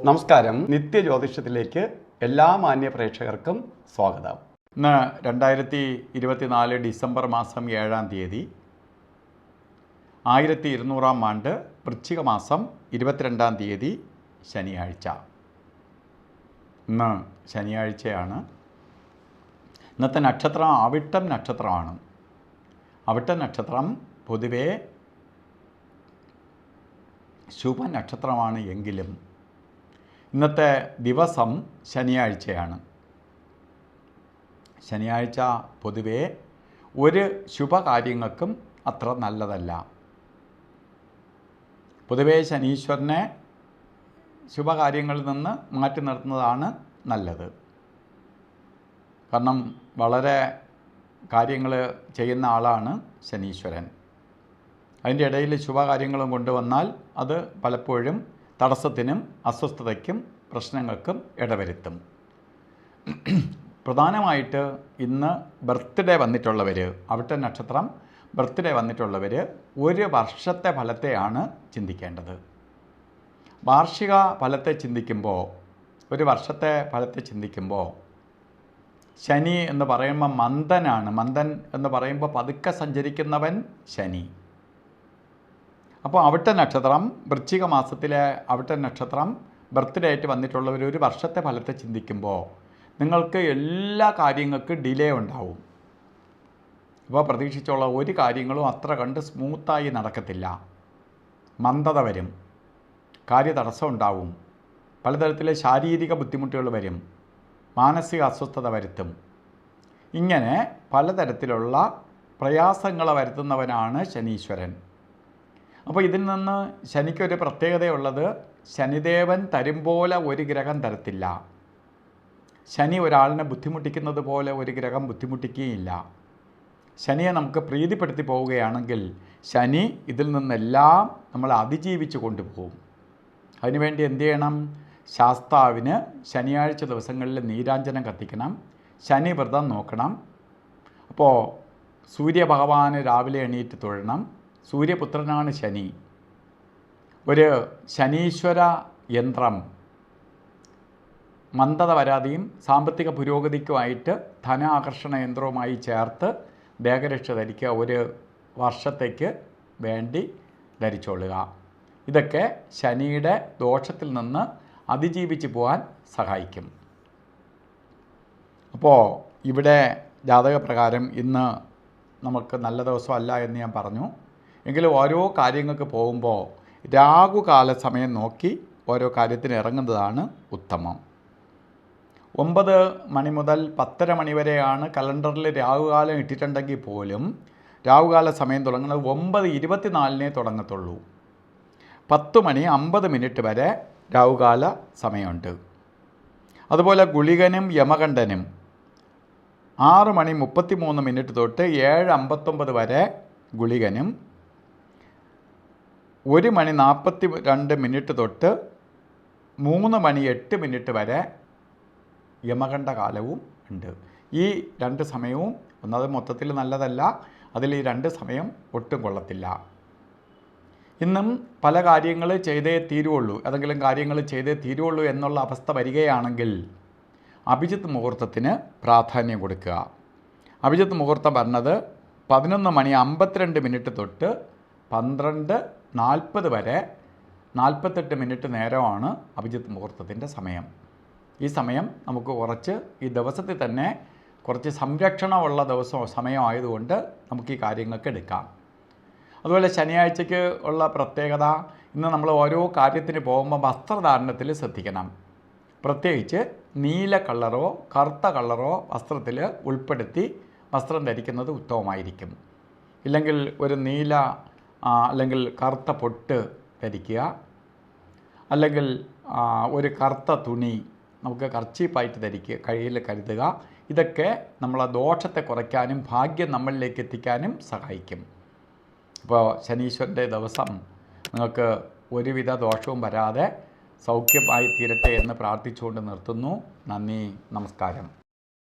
നമസ്കാരം. നിത്യജ്യോതിഷത്തിലേക്ക് എല്ലാ മാന്യ പ്രേക്ഷകർക്കും സ്വാഗതം. ഇന്ന് 2024 ഡിസംബർ മാസം 7-ാം തീയതി 1200-ാം ആണ്ട് വൃശ്ചിക മാസം 22-ാം തീയതി ശനിയാഴ്ച. ഇന്ന് ശനിയാഴ്ചയാണ്. ഇന്നത്തെ നക്ഷത്രം അവിട്ടം നക്ഷത്രമാണ്. അവിട്ടം നക്ഷത്രം പൊതുവേ ശുഭനക്ഷത്രമാണ് എങ്കിലും ഇന്നത്തെ ദിവസം ശനിയാഴ്ചയാണ്. ശനിയാഴ്ച പൊതുവേ ഒരു ശുഭകാര്യങ്ങൾക്കും അത്ര നല്ലതല്ല. പൊതുവേ ശനീശ്വരനെ ശുഭകാര്യങ്ങളിൽ നിന്ന് മാറ്റി നിർത്തുന്നതാണ് നല്ലത്. കാരണം വളരെ കാര്യങ്ങൾ ചെയ്യുന്ന ആളാണ് ശനീശ്വരൻ. അതിൻ്റെ ഇടയിൽ ശുഭകാര്യങ്ങളും കൊണ്ടുവന്നാൽ അത് പലപ്പോഴും തടസ്സത്തിനും അസ്വസ്ഥതയ്ക്കും പ്രശ്നങ്ങൾക്കും ഇടവരുത്തും. പ്രധാനമായിട്ട് ഇന്ന് ബർത്ത്ഡേ വന്നിട്ടുള്ളവർ, അവിട്ട നക്ഷത്രം ബർത്ത്ഡേ വന്നിട്ടുള്ളവർ ഒരു വർഷത്തെ ഫലത്തെയാണ് ചിന്തിക്കേണ്ടത്. വാർഷിക ഫലത്തെ ചിന്തിക്കുമ്പോൾ, ഒരു വർഷത്തെ ഫലത്തെ ചിന്തിക്കുമ്പോൾ ശനി എന്ന് പറയുമ്പോൾ മന്ദനാണ്. മന്ദൻ എന്ന് പറയുമ്പോൾ പതുക്കെ സഞ്ചരിക്കുന്നവൻ ശനി. അപ്പോൾ അവിട്ട നക്ഷത്രം, വൃശ്ചിക മാസത്തിലെ അവിട്ട നക്ഷത്രം ബർത്ത്ഡേ ആയിട്ട് വന്നിട്ടുള്ളവർ ഒരു വർഷത്തെ ഫലത്തെ ചിന്തിക്കുമ്പോൾ നിങ്ങൾക്ക് എല്ലാ കാര്യങ്ങൾക്കും ഡിലേ ഉണ്ടാവും. അപ്പോൾ പ്രതീക്ഷിച്ചുള്ള ഒരു കാര്യങ്ങളും അത്ര കണ്ട് സ്മൂത്തായി നടക്കത്തില്ല. മന്ദത വരും, കാര്യതടസ്സം ഉണ്ടാവും, പലതരത്തിലെ ശാരീരിക ബുദ്ധിമുട്ടുകൾ വരും, മാനസിക അസ്വസ്ഥത വരുത്തും. ഇങ്ങനെ പലതരത്തിലുള്ള പ്രയാസങ്ങൾ വരുത്തുന്നവനാണ് ശനീശ്വരൻ. അപ്പോൾ ഇതിൽ നിന്ന് ശനിക്കൊരു പ്രത്യേകതയുള്ളത്, ശനിദേവൻ തരും പോലെ ഒരു ഗ്രഹം തരത്തില്ല. ശനി ഒരാളിനെ ബുദ്ധിമുട്ടിക്കുന്നത് പോലെ ഒരു ഗ്രഹം ബുദ്ധിമുട്ടിക്കുകയില്ല. ശനിയെ നമുക്ക് പ്രീതിപ്പെടുത്തി പോവുകയാണെങ്കിൽ ശനി ഇതിൽ നിന്നെല്ലാം നമ്മൾ അതിജീവിച്ച് കൊണ്ടുപോകും. അതിനുവേണ്ടി എന്ത് ചെയ്യണം? ശാസ്താവിന് ശനിയാഴ്ച ദിവസങ്ങളിൽ നീരാഞ്ജനം കത്തിക്കണം, ശനി വ്രതം നോക്കണം. അപ്പോൾ സൂര്യഭഗവാന് രാവിലെ എണീറ്റ് തൊഴണം. സൂര്യപുത്രനാണ് ശനി. ഒരു ശനീശ്വര യന്ത്രം മന്ദത വരാതെയും സാമ്പത്തിക പുരോഗതിക്കുമായിട്ട് ധനാകർഷണ യന്ത്രവുമായി ചേർത്ത് ദേഹരക്ഷ ധരിക്കുക, ഒരു വർഷത്തേക്ക് വേണ്ടി ധരിച്ചോളുക. ഇതൊക്കെ ശനിയുടെ ദോഷത്തിൽ നിന്ന് അതിജീവിച്ച് പോകാൻ സഹായിക്കും. അപ്പോൾ ഇവിടെ ജാതകപ്രകാരം ഇന്ന് നമുക്ക് നല്ല ദിവസമല്ല എന്ന് ഞാൻ പറഞ്ഞു. എങ്കിലും ഓരോ കാര്യങ്ങൾക്ക് പോകുമ്പോൾ രാഹുകാല സമയം നോക്കി ഓരോ കാര്യത്തിന് ഇറങ്ങുന്നതാണ് ഉത്തമം. 9 മണി മുതൽ 10:30 മണി വരെയാണ് കലണ്ടറിൽ രാഹുകാലം ഇട്ടിട്ടുണ്ടെങ്കിൽ പോലും രാഹുകാല സമയം തുടങ്ങുന്നത് 9:24 തുടങ്ങത്തുള്ളൂ. 10:50 വരെ രാഹുകാല സമയമുണ്ട്. അതുപോലെ ഗുളികനും യമകണ്ഠനും 6:33 തൊട്ട് 7:59 വരെ ഗുളികനും 1:42 തൊട്ട് 3:08 വരെ യമകണ്ഠ കാലവും ഉണ്ട്. ഈ രണ്ട് സമയവും ഒന്നത് മൊത്തത്തിൽ നല്ലതല്ല. അതിൽ ഈ രണ്ട് സമയം ഒട്ടും കൊള്ളത്തില്ല. ഇന്നും പല കാര്യങ്ങൾ ചെയ്തേ തീരുള്ളൂ, ഏതെങ്കിലും കാര്യങ്ങൾ ചെയ്തേ തീരുള്ളൂ എന്നുള്ള അവസ്ഥ വരികയാണെങ്കിൽ അഭിജിത്ത് മുഹൂർത്തത്തിന് പ്രാധാന്യം കൊടുക്കുക. അഭിജിത്ത് മുഹൂർത്തം പറഞ്ഞത് 11:52 തൊട്ട് 12:40 വരെ 48 മിനിറ്റ് നേരമാണ് അഭിജിത്ത് മുഹൂർത്തത്തിൻ്റെ സമയം. ഈ സമയം നമുക്ക് കുറച്ച് ഈ ദിവസത്തിൽ തന്നെ കുറച്ച് സംരക്ഷണമുള്ള സമയമായതുകൊണ്ട് നമുക്ക് ഈ കാര്യങ്ങൾക്ക് എടുക്കാം. അതുപോലെ ശനിയാഴ്ചയ്ക്ക് ഉള്ള പ്രത്യേകത, ഇന്ന് നമ്മൾ ഓരോ കാര്യത്തിന് പോകുമ്പോൾ വസ്ത്രധാരണത്തിൽ ശ്രദ്ധിക്കണം. പ്രത്യേകിച്ച് നീല കളറോ കറുത്ത കളറോ വസ്ത്രത്തിൽ ഉൾപ്പെടുത്തി വസ്ത്രം ധരിക്കുന്നത് ഉത്തമമായിരിക്കും. ഇല്ലെങ്കിൽ ഒരു നീല അല്ലെങ്കിൽ കറുത്ത പൊട്ട് ധരിക്കുക, അല്ലെങ്കിൽ ഒരു കറുത്ത തുണി നമുക്ക് കർച്ചീപ്പായിട്ട് ധരിക്കുക, കയ്യിൽ കരുതുക. ഇതൊക്കെ നമ്മളെ ദോഷത്തെ കുറയ്ക്കാനും ഭാഗ്യം നമ്മളിലേക്ക് എത്തിക്കാനും സഹായിക്കും. അപ്പോൾ ശനീശ്വരൻ്റെ ദിവസം നിങ്ങൾക്ക് ഒരുവിധ ദോഷവും വരാതെ സൗഖ്യമായി തീരട്ടെ എന്ന് പ്രാർത്ഥിച്ചുകൊണ്ട് നിർത്തുന്നു. നന്ദി, നമസ്കാരം.